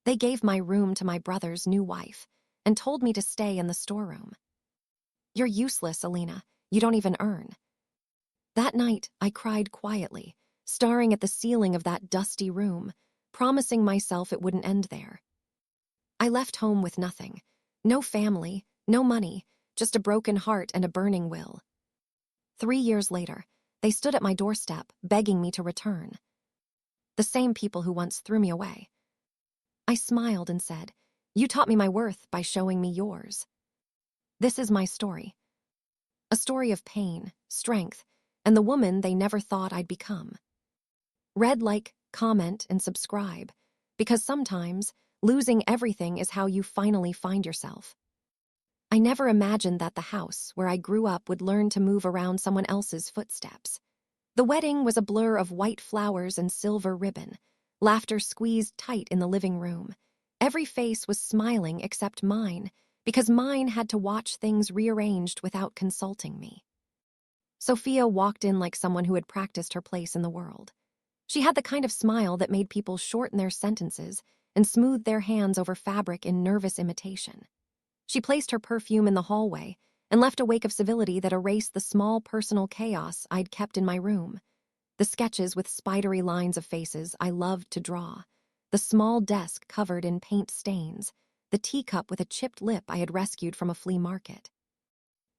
They gave my room to my brother's new wife and told me to stay in the storeroom. You're useless, Elena. You don't even earn. That night, I cried quietly, staring at the ceiling of that dusty room, promising myself it wouldn't end there. I left home with nothing. No family, no money, just a broken heart and a burning will. 3 years later, they stood at my doorstep, begging me to return. The same people who once threw me away. I smiled and said, "You taught me my worth by showing me yours." This is my story. A story of pain, strength, and the woman they never thought I'd become. Read, like, comment, and subscribe, because sometimes losing everything is how you finally find yourself. I never imagined that the house where I grew up would learn to move around someone else's footsteps. The wedding was a blur of white flowers and silver ribbon, laughter squeezed tight in the living room. Every face was smiling except mine, because mine had to watch things rearranged without consulting me. Sophia walked in like someone who had practiced her place in the world. She had the kind of smile that made people shorten their sentences and smooth their hands over fabric in nervous imitation. She placed her perfume in the hallway and left a wake of civility that erased the small personal chaos I'd kept in my room. The sketches with spidery lines of faces I loved to draw, the small desk covered in paint stains, the teacup with a chipped lip I had rescued from a flea market.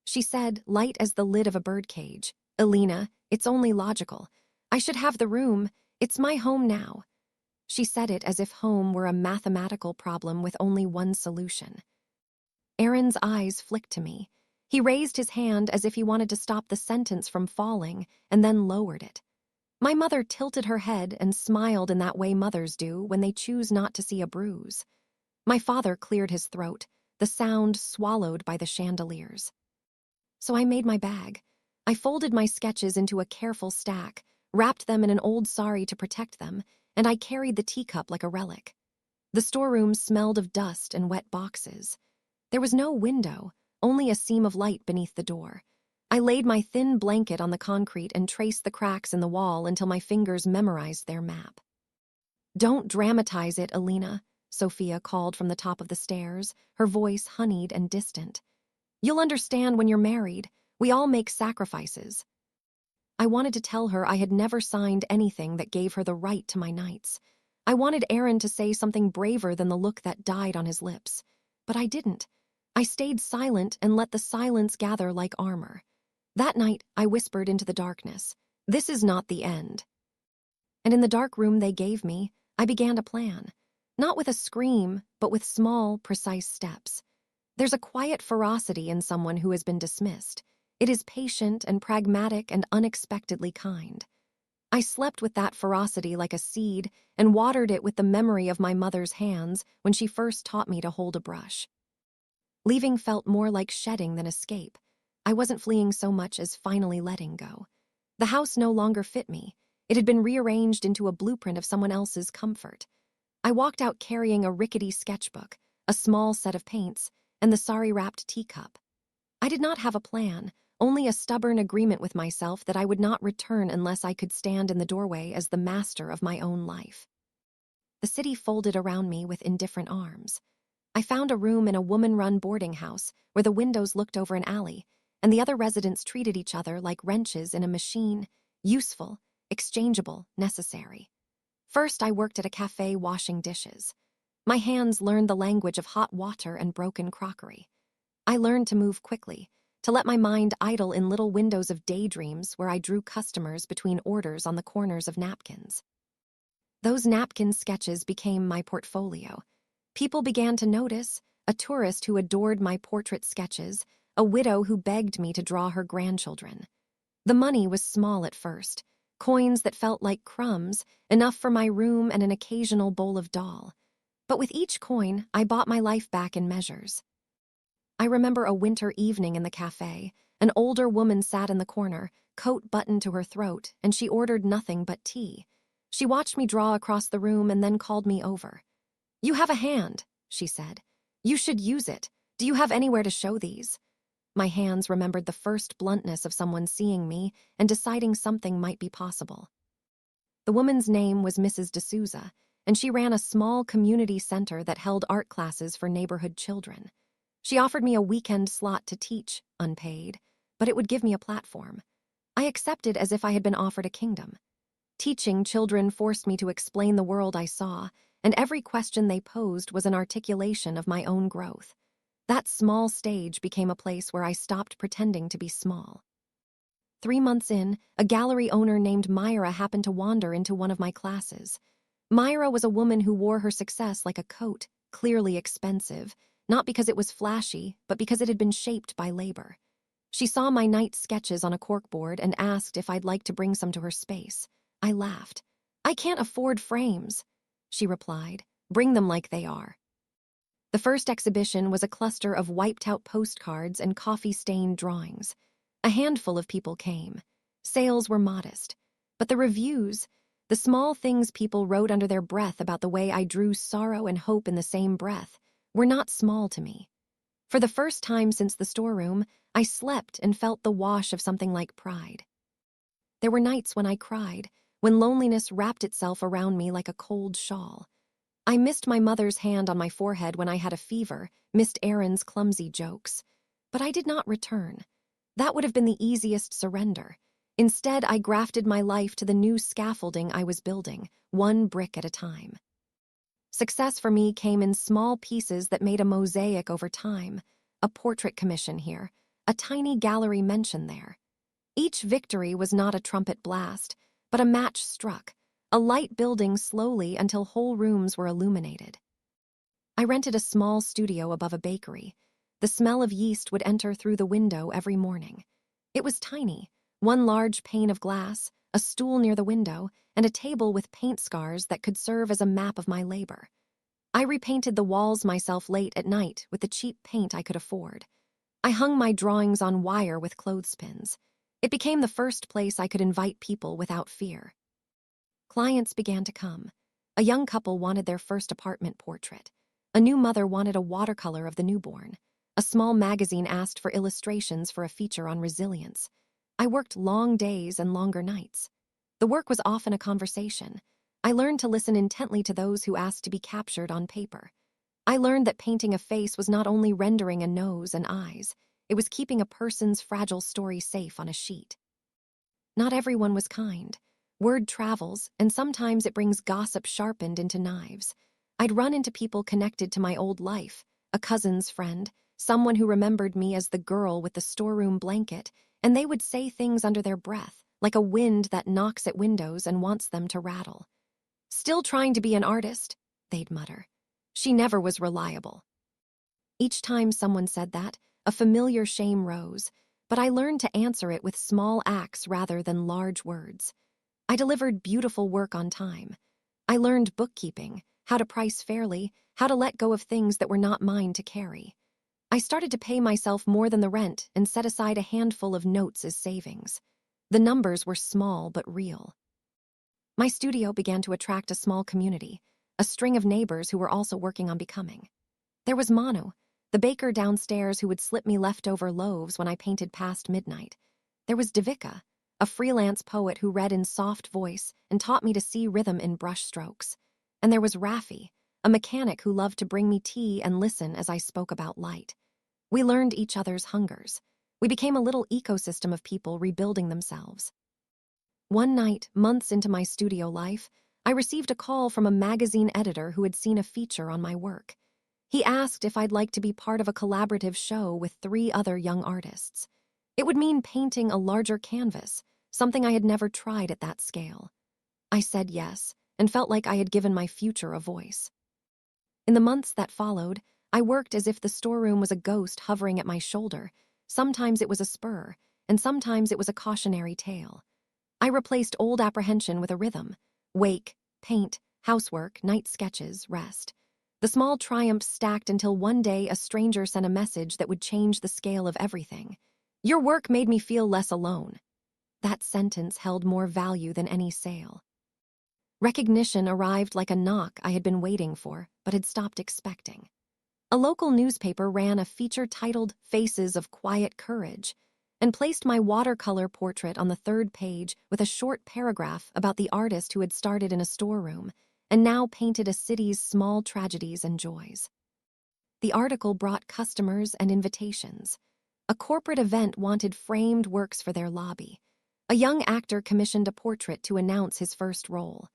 She said, light as the lid of a birdcage, "Elena, it's only logical. I should have the room. It's my home now." She said it as if home were a mathematical problem with only one solution. Aaron's eyes flicked to me. He raised his hand as if he wanted to stop the sentence from falling, and then lowered it. My mother tilted her head and smiled in that way mothers do when they choose not to see a bruise. My father cleared his throat, the sound swallowed by the chandeliers. So I made my bag. I folded my sketches into a careful stack, wrapped them in an old sari to protect them, and I carried the teacup like a relic. The storeroom smelled of dust and wet boxes. There was no window, only a seam of light beneath the door. I laid my thin blanket on the concrete and traced the cracks in the wall until my fingers memorized their map. "Don't dramatize it, Elena," Sophia called from the top of the stairs, her voice honeyed and distant. "You'll understand when you're married. We all make sacrifices." I wanted to tell her I had never signed anything that gave her the right to my nights. I wanted Aaron to say something braver than the look that died on his lips. But I didn't. I stayed silent and let the silence gather like armor. That night, I whispered into the darkness, "This is not the end." And in the dark room they gave me, I began to plan. Not with a scream, but with small, precise steps. There's a quiet ferocity in someone who has been dismissed. It is patient and pragmatic and unexpectedly kind. I slept with that ferocity like a seed and watered it with the memory of my mother's hands when she first taught me to hold a brush. Leaving felt more like shedding than escape. I wasn't fleeing so much as finally letting go. The house no longer fit me. It had been rearranged into a blueprint of someone else's comfort. I walked out carrying a rickety sketchbook, a small set of paints, and the sari-wrapped teacup. I did not have a plan, only a stubborn agreement with myself that I would not return unless I could stand in the doorway as the master of my own life. The city folded around me with indifferent arms. I found a room in a woman-run boarding house where the windows looked over an alley, and the other residents treated each other like wrenches in a machine, useful, exchangeable, necessary. First, I worked at a cafe washing dishes. My hands learned the language of hot water and broken crockery. I learned to move quickly, to let my mind idle in little windows of daydreams where I drew customers between orders on the corners of napkins. Those napkin sketches became my portfolio. People began to notice, a tourist who adored my portrait sketches, a widow who begged me to draw her grandchildren. The money was small at first, coins that felt like crumbs, enough for my room and an occasional bowl of dal. But with each coin, I bought my life back in measures. I remember a winter evening in the cafe. An older woman sat in the corner, coat buttoned to her throat, and she ordered nothing but tea. She watched me draw across the room and then called me over. "You have a hand," she said. "You should use it. Do you have anywhere to show these?" My hands remembered the first bluntness of someone seeing me and deciding something might be possible. The woman's name was Mrs. D'Souza, and she ran a small community center that held art classes for neighborhood children. She offered me a weekend slot to teach, unpaid, but it would give me a platform. I accepted as if I had been offered a kingdom. Teaching children forced me to explain the world I saw, and every question they posed was an articulation of my own growth. That small stage became a place where I stopped pretending to be small. 3 months in, a gallery owner named Myra happened to wander into one of my classes. Myra was a woman who wore her success like a coat, clearly expensive, not because it was flashy, but because it had been shaped by labor. She saw my night sketches on a corkboard and asked if I'd like to bring some to her space. I laughed. "I can't afford frames," she replied. "Bring them like they are." The first exhibition was a cluster of wiped-out postcards and coffee-stained drawings. A handful of people came. Sales were modest. But the reviews, the small things people wrote under their breath about the way I drew sorrow and hope in the same breath, were not small to me. For the first time since the storeroom, I slept and felt the wash of something like pride. There were nights when I cried, when loneliness wrapped itself around me like a cold shawl. I missed my mother's hand on my forehead when I had a fever, missed Aaron's clumsy jokes. But I did not return. That would have been the easiest surrender. Instead, I grafted my life to the new scaffolding I was building, one brick at a time. Success for me came in small pieces that made a mosaic over time. A portrait commission here, a tiny gallery mention there. Each victory was not a trumpet blast, but a match struck, a light building slowly until whole rooms were illuminated. I rented a small studio above a bakery. The smell of yeast would enter through the window every morning. It was tiny, one large pane of glass, a stool near the window, and a table with paint scars that could serve as a map of my labor. I repainted the walls myself late at night with the cheap paint I could afford. I hung my drawings on wire with clothespins. It became the first place I could invite people without fear. Clients began to come. A young couple wanted their first apartment portrait. A new mother wanted a watercolor of the newborn. A small magazine asked for illustrations for a feature on resilience. I worked long days and longer nights. The work was often a conversation. I learned to listen intently to those who asked to be captured on paper. I learned that painting a face was not only rendering a nose and eyes, it was keeping a person's fragile story safe on a sheet. Not everyone was kind. Word travels, and sometimes it brings gossip sharpened into knives. I'd run into people connected to my old life, a cousin's friend, someone who remembered me as the girl with the storeroom blanket, and they would say things under their breath, like a wind that knocks at windows and wants them to rattle. "Still trying to be an artist," they'd mutter. She never was reliable. Each time someone said that, a familiar shame rose, but I learned to answer it with small acts rather than large words. I delivered beautiful work on time. I learned bookkeeping, how to price fairly, how to let go of things that were not mine to carry. I started to pay myself more than the rent and set aside a handful of notes as savings. The numbers were small but real. My studio began to attract a small community, a string of neighbors who were also working on becoming. There was Manu, the baker downstairs who would slip me leftover loaves when I painted past midnight. There was Devika, a freelance poet who read in soft voice and taught me to see rhythm in brush strokes. And there was Raffi, a mechanic who loved to bring me tea and listen as I spoke about light. We learned each other's hungers. We became a little ecosystem of people rebuilding themselves. One night, months into my studio life, I received a call from a magazine editor who had seen a feature on my work. He asked if I'd like to be part of a collaborative show with 3 other young artists. It would mean painting a larger canvas, something I had never tried at that scale. I said yes, and felt like I had given my future a voice. In the months that followed, I worked as if the storeroom was a ghost hovering at my shoulder. Sometimes it was a spur, and sometimes it was a cautionary tale. I replaced old apprehension with a rhythm. Wake, paint, housework, night sketches, rest. The small triumphs stacked until one day a stranger sent a message that would change the scale of everything. "Your work made me feel less alone." That sentence held more value than any sale. Recognition arrived like a knock I had been waiting for, but had stopped expecting. A local newspaper ran a feature titled "Faces of Quiet Courage" and placed my watercolor portrait on the 3rd page with a short paragraph about the artist who had started in a storeroom and now painted a city's small tragedies and joys. The article brought customers and invitations. A corporate event wanted framed works for their lobby. A young actor commissioned a portrait to announce his first role.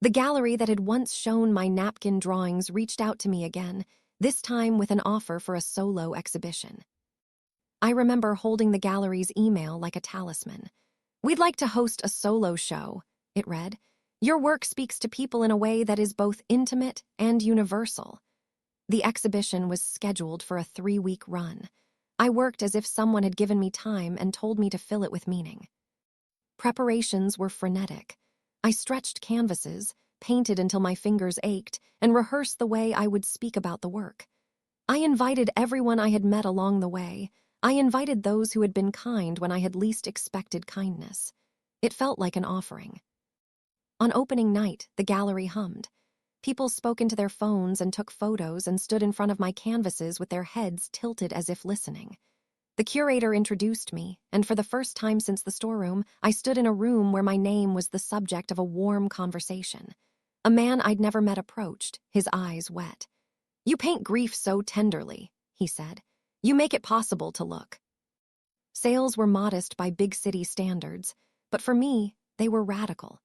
The gallery that had once shown my napkin drawings reached out to me again, this time with an offer for a solo exhibition. I remember holding the gallery's email like a talisman. "We'd like to host a solo show," it read. "Your work speaks to people in a way that is both intimate and universal." The exhibition was scheduled for a 3-week run. I worked as if someone had given me time and told me to fill it with meaning. Preparations were frenetic. I stretched canvases, painted until my fingers ached, and rehearsed the way I would speak about the work. I invited everyone I had met along the way. I invited those who had been kind when I had least expected kindness. It felt like an offering. On opening night, the gallery hummed. People spoke into their phones and took photos and stood in front of my canvases with their heads tilted as if listening. The curator introduced me, and for the first time since the storeroom, I stood in a room where my name was the subject of a warm conversation. A man I'd never met approached, his eyes wet. "You paint grief so tenderly," he said. "You make it possible to look." Sales were modest by big city standards, but for me, they were radical.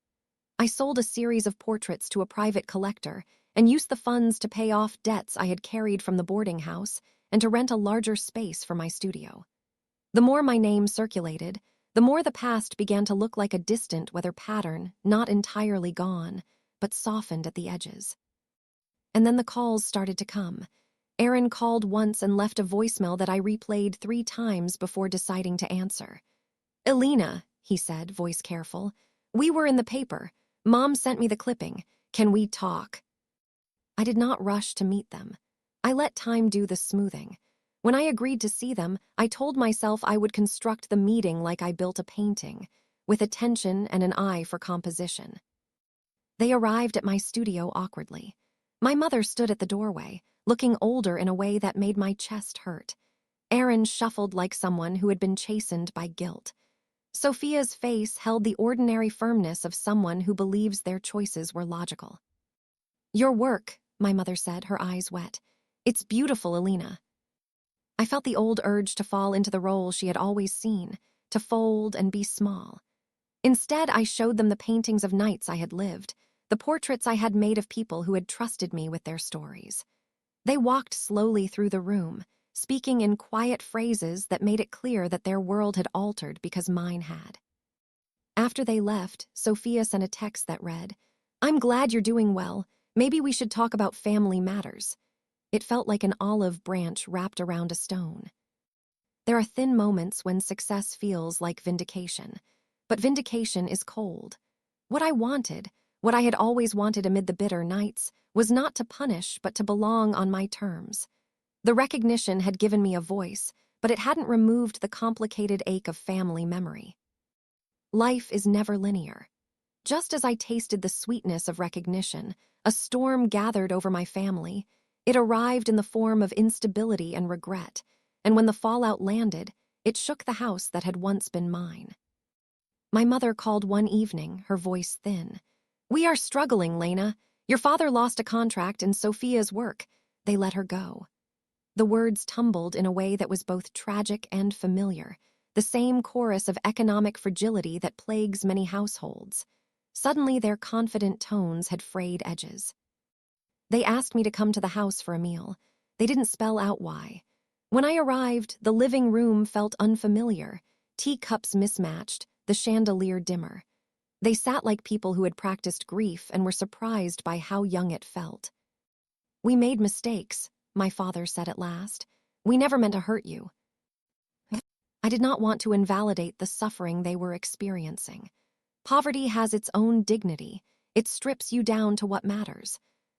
I sold a series of portraits to a private collector and used the funds to pay off debts I had carried from the boarding house and to rent a larger space for my studio. The more my name circulated, the more the past began to look like a distant weather pattern, not entirely gone, but softened at the edges. And then the calls started to come. Aaron called once and left a voicemail that I replayed 3 times before deciding to answer. "Elena," he said, voice careful, "we were in the paper. Mom sent me the clipping. Can we talk?" I did not rush to meet them. I let time do the smoothing. When I agreed to see them, I told myself I would construct the meeting like I built a painting, with attention and an eye for composition. They arrived at my studio awkwardly. My mother stood at the doorway, looking older in a way that made my chest hurt. Aaron shuffled like someone who had been chastened by guilt. Sophia's face held the ordinary firmness of someone who believes their choices were logical. "Your work," my mother said, her eyes wet. "It's beautiful, Elena." I felt the old urge to fall into the role she had always seen, to fold and be small. Instead, I showed them the paintings of nights I had lived, the portraits I had made of people who had trusted me with their stories. They walked slowly through the room, speaking in quiet phrases that made it clear that their world had altered because mine had. After they left, Sophia sent a text that read, "I'm glad you're doing well. Maybe we should talk about family matters." It felt like an olive branch wrapped around a stone. There are thin moments when success feels like vindication, but vindication is cold. What I wanted, what I had always wanted amid the bitter nights, was not to punish but to belong on my terms. The recognition had given me a voice, but it hadn't removed the complicated ache of family memory. Life is never linear. Just as I tasted the sweetness of recognition, a storm gathered over my family. It arrived in the form of instability and regret, and when the fallout landed, it shook the house that had once been mine. My mother called one evening, her voice thin. "We are struggling, Lena. Your father lost a contract in Sophia's work. They let her go." The words tumbled in a way that was both tragic and familiar, the same chorus of economic fragility that plagues many households. Suddenly, their confident tones had frayed edges. They asked me to come to the house for a meal. They didn't spell out why. When I arrived, the living room felt unfamiliar, teacups mismatched, the chandelier dimmer. They sat like people who had practiced grief and were surprised by how young it felt. "We made mistakes," my father said at last. "We never meant to hurt you." I did not want to invalidate the suffering they were experiencing. Poverty has its own dignity. It strips you down to what matters.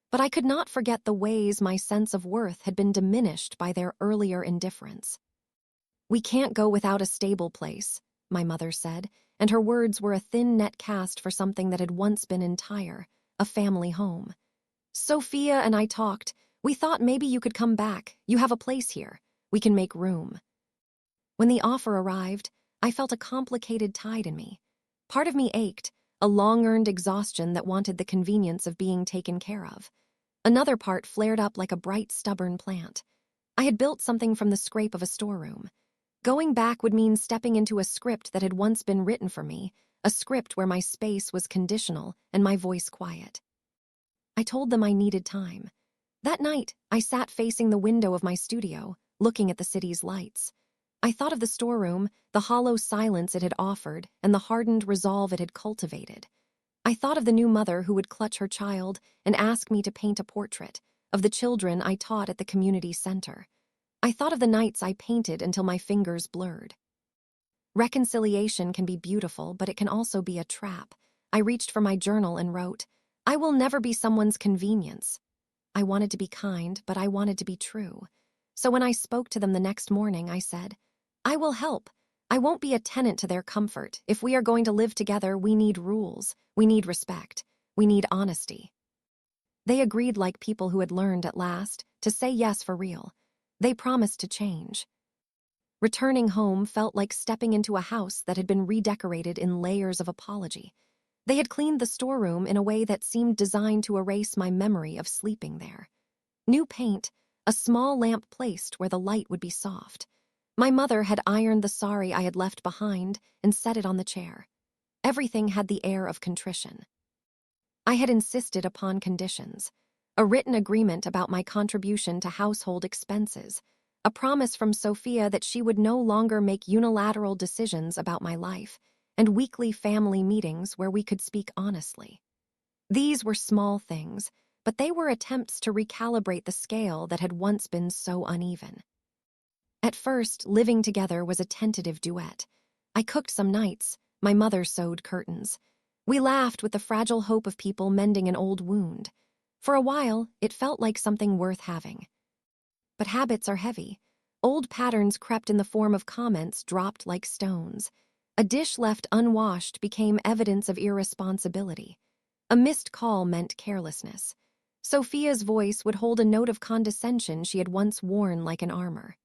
But I could not forget the ways my sense of worth had been diminished by their earlier indifference. "We can't go without a stable place," my mother said, and her words were a thin net cast for something that had once been entire, a family home. "Sophia and I talked. We thought maybe you could come back. You have a place here. We can make room." When the offer arrived, I felt a complicated tide in me. Part of me ached, a long-earned exhaustion that wanted the convenience of being taken care of. Another part flared up like a bright, stubborn plant. I had built something from the scrape of a storeroom. Going back would mean stepping into a script that had once been written for me, a script where my space was conditional and my voice quiet. I told them I needed time. That night, I sat facing the window of my studio, looking at the city's lights. I thought of the storeroom, the hollow silence it had offered, and the hardened resolve it had cultivated. I thought of the new mother who would clutch her child and ask me to paint a portrait, of the children I taught at the community center. I thought of the nights I painted until my fingers blurred. Reconciliation can be beautiful, but it can also be a trap. I reached for my journal and wrote, "I will never be someone's convenience." I wanted to be kind, but I wanted to be true. So when I spoke to them the next morning, I said, "I will help. I won't be a tenant to their comfort. If we are going to live together, we need rules. We need respect. We need honesty." They agreed like people who had learned at last to say yes for real. They promised to change. Returning home felt like stepping into a house that had been redecorated in layers of apology. They had cleaned the storeroom in a way that seemed designed to erase my memory of sleeping there. New paint, a small lamp placed where the light would be soft. My mother had ironed the sari I had left behind and set it on the chair. Everything had the air of contrition. I had insisted upon conditions: a written agreement about my contribution to household expenses, a promise from Sophia that she would no longer make unilateral decisions about my life, and weekly family meetings where we could speak honestly. These were small things, but they were attempts to recalibrate the scale that had once been so uneven. At first, living together was a tentative duet. I cooked some nights, my mother sewed curtains. We laughed with the fragile hope of people mending an old wound. For a while, it felt like something worth having. But habits are heavy. Old patterns crept in the form of comments dropped like stones. A dish left unwashed became evidence of irresponsibility. A missed call meant carelessness. Sophia's voice would hold a note of condescension she had once worn like an armor.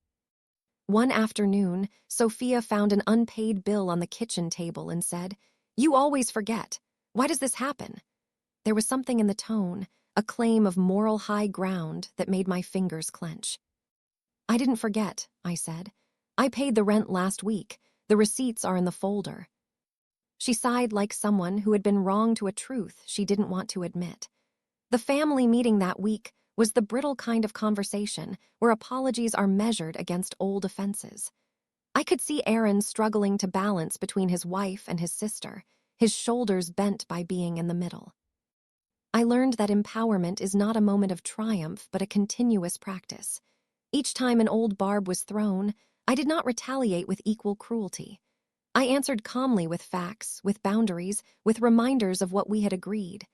One afternoon, Sophia found an unpaid bill on the kitchen table and said, "You always forget. Why does this happen?" There was something in the tone, a claim of moral high ground that made my fingers clench. "I didn't forget," I said. "I paid the rent last week. The receipts are in the folder." She sighed like someone who had been wrong to a truth she didn't want to admit. The family meeting that week was the brittle kind of conversation where apologies are measured against old offenses. I could see Aaron struggling to balance between his wife and his sister, his shoulders bent by being in the middle. I learned that empowerment is not a moment of triumph, but a continuous practice. Each time an old barb was thrown, I did not retaliate with equal cruelty. I answered calmly with facts, with boundaries, with reminders of what we had agreed.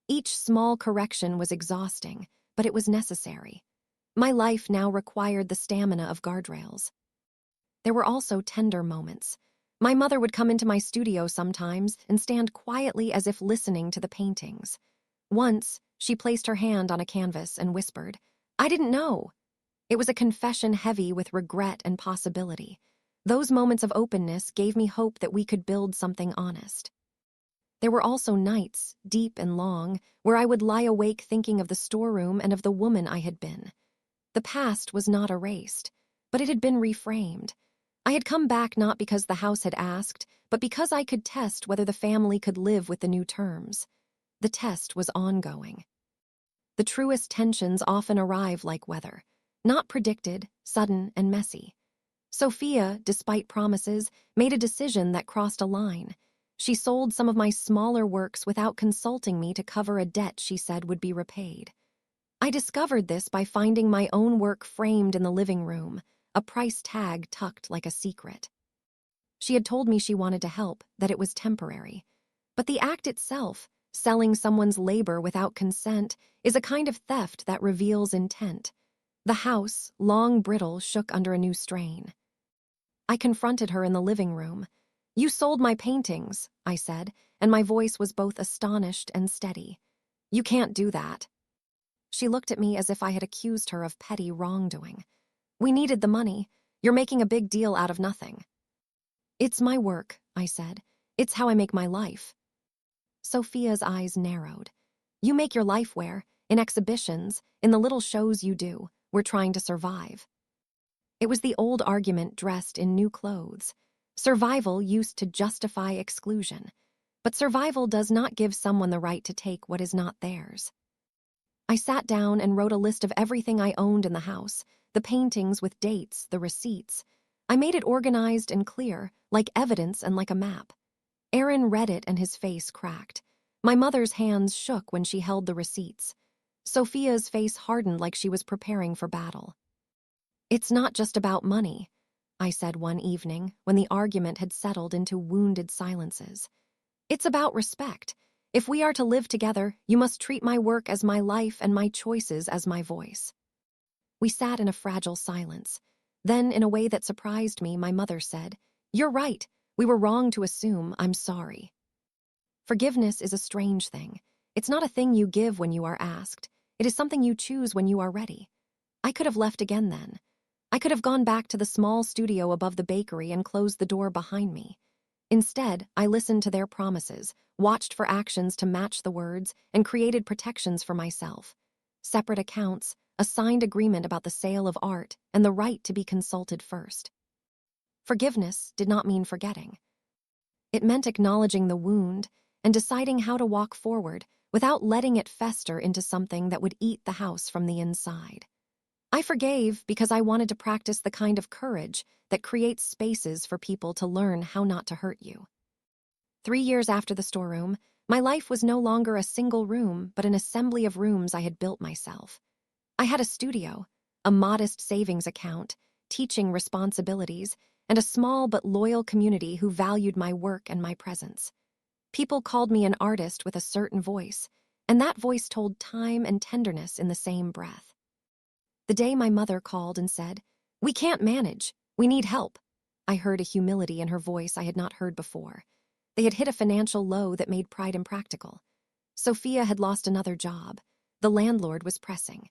Each small correction was exhausting, but it was necessary. My life now required the stamina of guardrails. There were also tender moments. My mother would come into my studio sometimes and stand quietly as if listening to the paintings. Once, she placed her hand on a canvas and whispered, "I didn't know." It was a confession heavy with regret and possibility. Those moments of openness gave me hope that we could build something honest. There were also nights, deep and long, where I would lie awake thinking of the storeroom and of the woman I had been. The past was not erased, but it had been reframed. I had come back not because the house had asked, but because I could test whether the family could live with the new terms. The test was ongoing. The truest tensions often arrive like weather, not predicted, sudden, and messy. Sophia, despite promises, made a decision that crossed a line. She sold some of my smaller works without consulting me to cover a debt she said would be repaid. I discovered this by finding my own work framed in the living room, a price tag tucked like a secret. She had told me she wanted to help, that it was temporary. But the act itself, selling someone's labor without consent, is a kind of theft that reveals intent. The house, long brittle, shook under a new strain. I confronted her in the living room. "You sold my paintings," I said, and my voice was both astonished and steady. "You can't do that." She looked at me as if I had accused her of petty wrongdoing. "We needed the money. You're making a big deal out of nothing." "It's my work," I said. "It's how I make my life." Sophia's eyes narrowed. You make your life where, in exhibitions, in the little shows you do, we're trying to survive. It was the old argument dressed in new clothes. Survival used to justify exclusion, but survival does not give someone the right to take what is not theirs. I sat down and wrote a list of everything I owned in the house, the paintings with dates, the receipts. I made it organized and clear, like evidence and like a map. Aaron read it and his face cracked. My mother's hands shook when she held the receipts. Sophia's face hardened like she was preparing for battle. It's not just about money, I said one evening when the argument had settled into wounded silences. It's about respect. If we are to live together, you must treat my work as my life and my choices as my voice. We sat in a fragile silence. Then, in a way that surprised me, my mother said, "You're right. We were wrong to assume. I'm sorry." Forgiveness is a strange thing. It's not a thing you give when you are asked. It is something you choose when you are ready. I could have left again then. I could have gone back to the small studio above the bakery and closed the door behind me. Instead, I listened to their promises, watched for actions to match the words, and created protections for myself. Separate accounts, a signed agreement about the sale of art, and the right to be consulted first. Forgiveness did not mean forgetting. It meant acknowledging the wound and deciding how to walk forward without letting it fester into something that would eat the house from the inside. I forgave because I wanted to practice the kind of courage that creates spaces for people to learn how not to hurt you. 3 years after the storeroom, my life was no longer a single room, but an assembly of rooms I had built myself. I had a studio, a modest savings account, teaching responsibilities, and a small but loyal community who valued my work and my presence. People called me an artist with a certain voice, and that voice told time and tenderness in the same breath. The day my mother called and said, "We can't manage. We need help," I heard a humility in her voice I had not heard before. They had hit a financial low that made pride impractical. Sophia had lost another job. The landlord was pressing.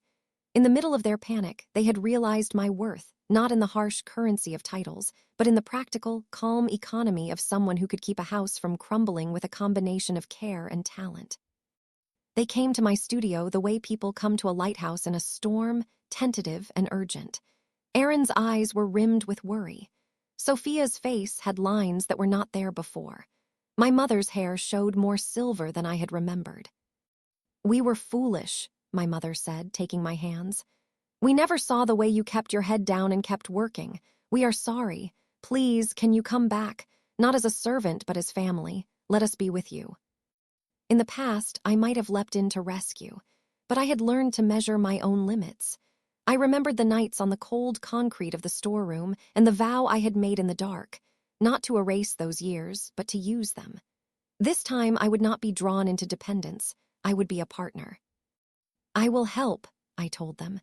In the middle of their panic, they had realized my worth, not in the harsh currency of titles, but in the practical, calm economy of someone who could keep a house from crumbling with a combination of care and talent. They came to my studio the way people come to a lighthouse in a storm, tentative and urgent. Aaron's eyes were rimmed with worry. Sophia's face had lines that were not there before. My mother's hair showed more silver than I had remembered. "We were foolish," my mother said, taking my hands. "We never saw the way you kept your head down and kept working. We are sorry. Please, can you come back? Not as a servant, but as family. Let us be with you." In the past, I might have leapt in to rescue, but I had learned to measure my own limits. I remembered the nights on the cold concrete of the storeroom and the vow I had made in the dark, not to erase those years, but to use them. This time, I would not be drawn into dependence. I would be a partner. "I will help," I told them,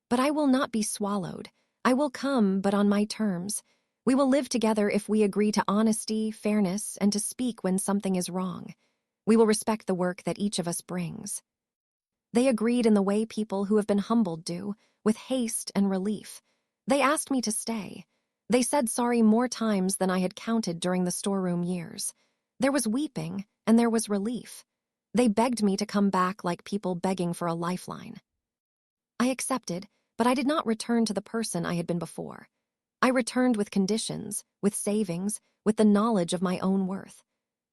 "but I will not be swallowed. I will come, but on my terms. We will live together if we agree to honesty, fairness, and to speak when something is wrong. We will respect the work that each of us brings." They agreed in the way people who have been humbled do, with haste and relief. They asked me to stay. They said sorry more times than I had counted during the storeroom years. There was weeping, and there was relief. They begged me to come back like people begging for a lifeline. I accepted, but I did not return to the person I had been before. I returned with conditions, with savings, with the knowledge of my own worth.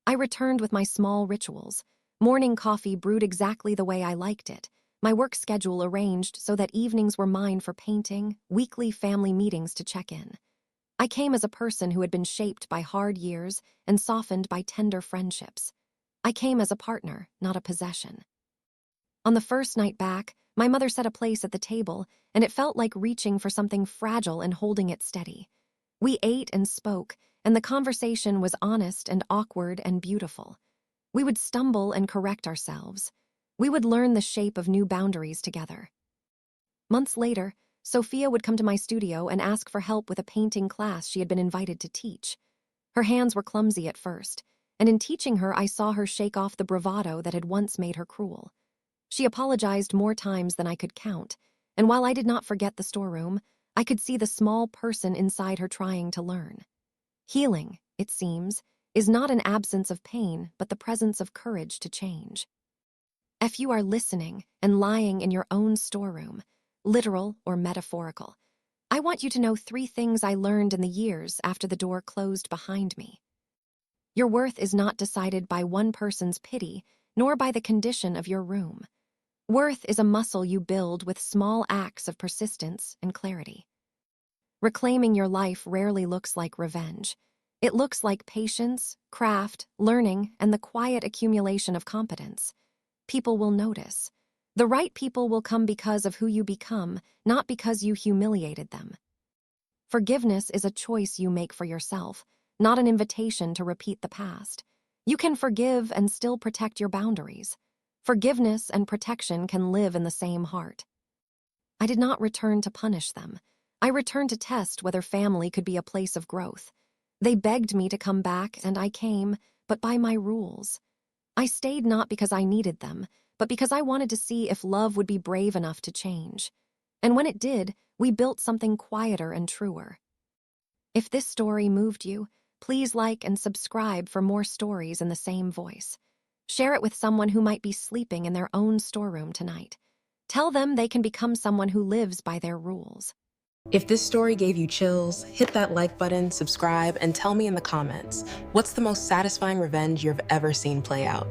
I returned with my small rituals. Morning coffee brewed exactly the way I liked it. My work schedule arranged so that evenings were mine for painting, weekly family meetings to check in. I came as a person who had been shaped by hard years and softened by tender friendships. I came as a partner, not a possession. On the first night back, my mother set a place at the table, and it felt like reaching for something fragile and holding it steady. We ate and spoke, and the conversation was honest and awkward and beautiful. We would stumble and correct ourselves. We would learn the shape of new boundaries together. Months later, Sophia would come to my studio and ask for help with a painting class she had been invited to teach. Her hands were clumsy at first, and in teaching her I saw her shake off the bravado that had once made her cruel. She apologized more times than I could count, and while I did not forget the storeroom, I could see the small person inside her trying to learn. Healing, it seems, is not an absence of pain, but the presence of courage to change. If you are listening and lying in your own storeroom, literal or metaphorical, I want you to know 3 things I learned in the years after the door closed behind me. Your worth is not decided by one person's pity, nor by the condition of your room. Worth is a muscle you build with small acts of persistence and clarity. Reclaiming your life rarely looks like revenge. It looks like patience, craft, learning, and the quiet accumulation of competence. People will notice. The right people will come because of who you become, not because you humiliated them. Forgiveness is a choice you make for yourself, not an invitation to repeat the past. You can forgive and still protect your boundaries. Forgiveness and protection can live in the same heart. I did not return to punish them. I returned to test whether family could be a place of growth. They begged me to come back, and I came, but by my rules. I stayed not because I needed them, but because I wanted to see if love would be brave enough to change. And when it did, we built something quieter and truer. If this story moved you, please like and subscribe for more stories in the same voice. Share it with someone who might be sleeping in their own storeroom tonight. Tell them they can become someone who lives by their rules. If this story gave you chills, hit that like button, subscribe, and tell me in the comments, what's the most satisfying revenge you've ever seen play out?